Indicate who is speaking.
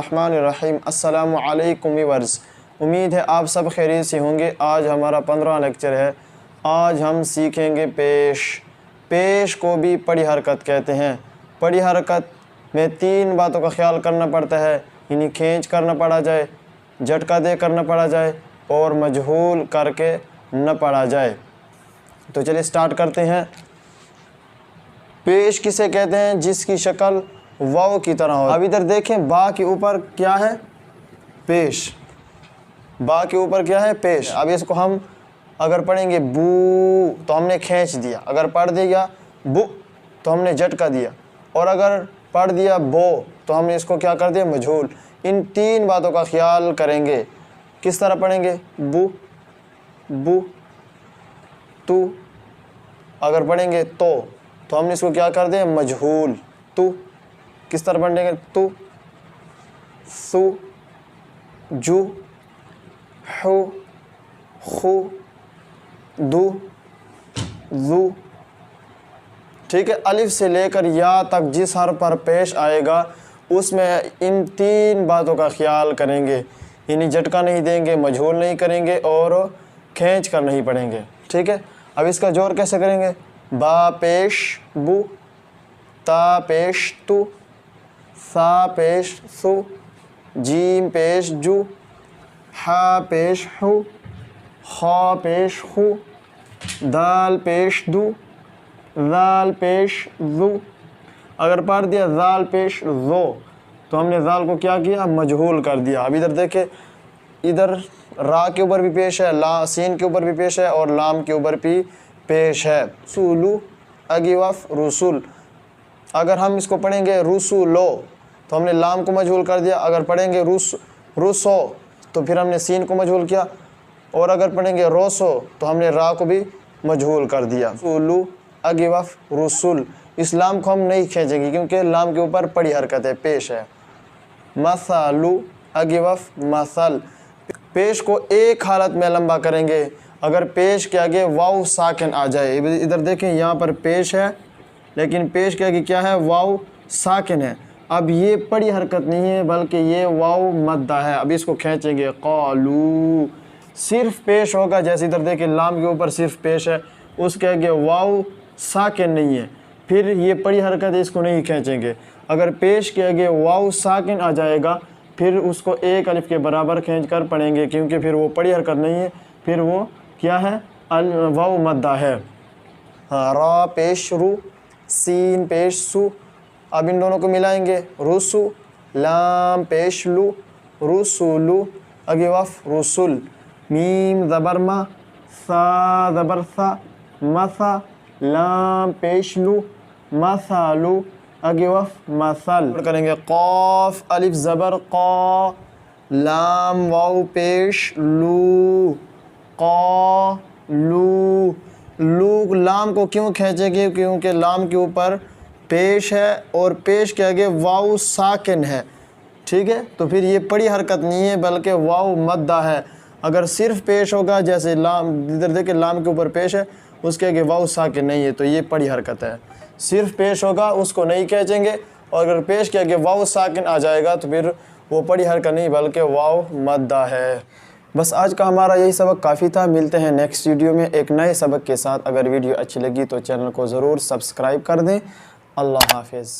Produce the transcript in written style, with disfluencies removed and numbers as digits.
Speaker 1: बिस्मिल्लाहिर्रहमानिर्रहीम। अस्सलामु अलैकुम व्यूअर्स, उम्मीद है आप सब खैरियत से होंगे। आज हमारा 15वां लेक्चर है। आज हम सीखेंगे पेश। पेश को भी पड़ी हरकत कहते हैं। पड़ी हरकत में 3 बातों का ख्याल करना पड़ता है, यानी खींच करना पड़ा जाए, झटका दे करना पड़ा जाए और मजहूल करके न पड़ा जाए। तो चलिए स्टार्ट करते हैं। पेश किसे कहते हैं? जिसकी शक्ल वाव की तरह हो। अब इधर देखें, बा के ऊपर क्या है? पेश। बा के ऊपर क्या है? पेश। अब इसको हम अगर पढ़ेंगे बू तो हमने खींच दिया, अगर पढ़ दिया बु तो हमने झटका दिया, और अगर पढ़ दिया बो तो हमने इसको क्या कर दिया? मजहूल। इन 3 बातों का ख्याल करेंगे। किस तरह पढ़ेंगे? बु बु तू। अगर पढ़ेंगे तो हमने इसको क्या कर दिया? मजहूल। तू। किस तरह पढ़ेंगे? तू सु जू हु खु दू जू। ठीक है। अलिफ से लेकर या तक जिस हर्फ पर पेश आएगा उसमें इन 3 बातों का ख्याल करेंगे, यानी झटका नहीं देंगे, मजहूल नहीं करेंगे और खींच कर नहीं पढ़ेंगे। ठीक है। अब इसका जोर कैसे करेंगे? बा पेश बु, ता पेश तू, सा पेश सु, जीम पेश जू, हा पेश हु, खा पेश खु, दाल पेश दू, जाल पेश जू। अगर पढ़ दिया जाल पेश जो तो हमने जाल को क्या किया? मजहूल कर दिया। अब इधर देखे, इधर रा के ऊपर भी पेश है, ला सीन के ऊपर भी पेश है और लाम के ऊपर भी पेश है। सुलू अगिवफ रुसुल। अगर हम इसको पढ़ेंगे रुसुलो तो हमने लाम को मजहूल कर दिया। अगर पढ़ेंगे रुसो तो फिर हमने सीन को मजहूल किया, और अगर पढ़ेंगे रोसो तो हमने रा को भी मजहूल कर दिया। सुलू अगिवफ रुसुल। इस लाम को हम नहीं खींचेंगे क्योंकि लाम के ऊपर पड़ी हरकत है, पेश है। मसालू अगिवफ मसल। पेश को एक हालत में लंबा करेंगे अगर पेश के आगे वाव साकिन आ जाए। इधर देखें, यहाँ पर पेश है लेकिन पेश के आगे क्या है? वाव साकिन है। अब ये पड़ी हरकत नहीं है बल्कि ये वाव मद्दा है। अब इसको खींचेंगे। क़ालू। सिर्फ पेश होगा, जैसे इधर देखें लाम के ऊपर सिर्फ पेश है, उसके आगे वाव साकिन नहीं है, फिर ये पड़ी हरकत है, इसको नहीं खींचेंगे। अगर पेश के आगे वाव साकिन आ जाएगा फिर उसको एक अलिफ के बराबर खींच कर पढ़ेंगे, क्योंकि फिर वो पड़ी हरकत नहीं है, फिर वो क्या है? वाव मद्दा है। हाँ, रा पेश रू, सीन पेश सु। अब इन दोनों को मिलाएंगे। रुसु लाम पेश लू, रुसुलू अगिवफ रुसुल। मीम ज़बर मा, सा ज़बर सा, मसा लाम पेश लू, मसालू अगिवफ मसल। करेंगे क़ाफ अलिफ ज़बर क़ा, लाम वाव पेश लू, क़ा लू। लू लाम को क्यों खींचेंगे? क्योंकि लाम के ऊपर पेश है और पेश के आगे वाव साकिन है। ठीक है। तो फिर ये पड़ी हरकत नहीं है बल्कि वाव मद्दा है। अगर सिर्फ पेश होगा, जैसे लाम, इधर देखिए लाम के ऊपर पेश है, उसके आगे वाव साकिन नहीं है, तो ये पड़ी हरकत है। सिर्फ पेश होगा उसको नहीं खींचेंगे, और अगर पेश के आगे वाव साकिन आ जाएगा तो फिर वो पड़ी हरकत नहीं बल्कि वाव मद्दा है। बस आज का हमारा यही सबक काफ़ी था। मिलते हैं नेक्स्ट वीडियो में एक नए सबक के साथ। अगर वीडियो अच्छी लगी तो चैनल को ज़रूर सब्सक्राइब कर दें। अल्लाह हाफिज़।